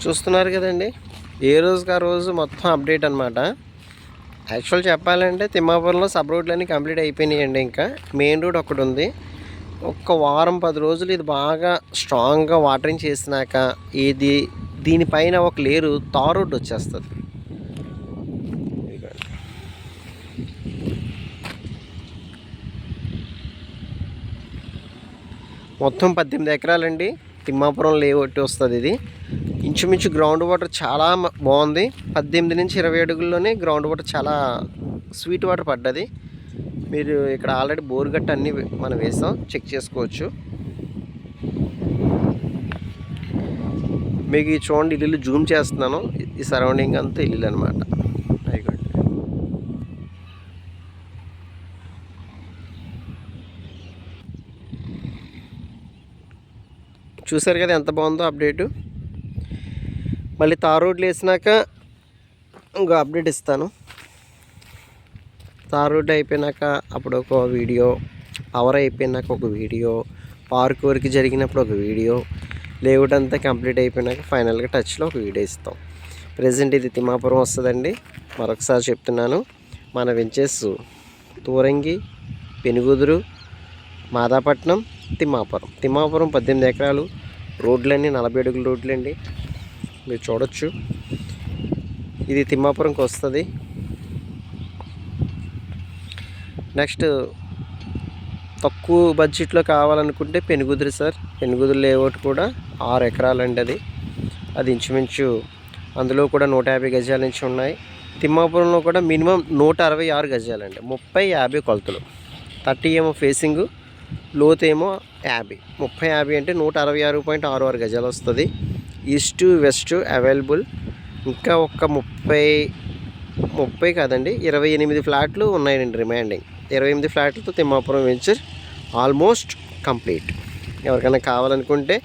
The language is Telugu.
చూస్తున్నారు కదండి, ఏ రోజుకి ఆ రోజు మొత్తం అప్డేట్ అనమాట. యాక్చువల్ చెప్పాలంటే తిమ్మాపురంలో సబ్ రోడ్లన్నీ కంప్లీట్ అయిపోయినాయండి. ఇంకా మెయిన్ రోడ్ ఒకటి ఉంది. ఒక్క వారం 10 రోజులు ఇది బాగా స్ట్రాంగ్గా వాటరింగ్ చేసినాక ఇది దీనిపైన ఒక లేరు తార్ రోడ్ వచ్చేస్తుంది. మొత్తం 18 ఎకరాలండి. తిమ్మాపురం లేఅవుట్ వస్తుంది ఇది. ఇంచుమించు గ్రౌండ్ వాటర్ చాలా బాగుంది. 18 నుంచి 20 అడుగుల్లోనే గ్రౌండ్ వాటర్ చాలా స్వీట్ వాటర్ పడ్డది. మీరు ఇక్కడ ఆల్రెడీ బోర్ గట్ట అన్నీ మనం వేసాం, చెక్ చేసుకోవచ్చు. మీకు ఈ చూడండి, ఇల్లు జూమ్ చేస్తున్నాను. ఈ సరౌండింగ్ అంతా ఇల్లు అనమాట. చూసారు కదా ఎంత బాగుందో అప్డేటు. మళ్ళీ తార్ రోడ్లు వేసినాక ఇంకో అప్డేట్ ఇస్తాను. తార్ రోడ్డు అయిపోయినాక అప్పుడు ఒక వీడియో, పవర్ అయిపోయినాక ఒక వీడియో, పార్క్ వరకు జరిగినప్పుడు ఒక వీడియో, లేఅవుట్ అంతా కంప్లీట్ అయిపోయినాక ఫైనల్గా టచ్లో ఒక వీడియో ఇస్తాం. ప్రజెంట్ ఇది తిమ్మాపురం వస్తుందండి. మరొకసారి చెప్తున్నాను, మన వెంచెస్ తూరంగి, పెనుగుదురు, మాదాపట్నం, తిమ్మాపురం. 18 ఎకరాలు, రోడ్లన్నీ 40 అడుగుల రోడ్లండి. మీరు చూడొచ్చు. ఇది తిమ్మాపురంకి వస్తుంది. నెక్స్ట్ తక్కువ బడ్జెట్లో కావాలనుకుంటే పెనుగుదురు సార్. పెనుగుదురు లేఅవుట్ కూడా 6 ఎకరాలండి. అది ఇంచుమించు అందులో కూడా 150 గజాల నుంచి ఉన్నాయి. తిమ్మాపురంలో కూడా మినిమం 166 గజాలండి. 30-50 కొలతలు. 30 ఏమో ఫేసింగు, లోతు ఏమో 50. 30-50 అంటే 166.66 గజాలు వస్తుంది. East west available. ఇంకా ఒక 30 కాదండి, 28 ఫ్లాట్లు ఉన్నాయండి రిమైండింగ్. 28 ఫ్లాట్లతో తిమ్మాపురం వెంచర్ ఆల్మోస్ట్ కంప్లీట్. ఎవరికైనా కావాలనుకుంటే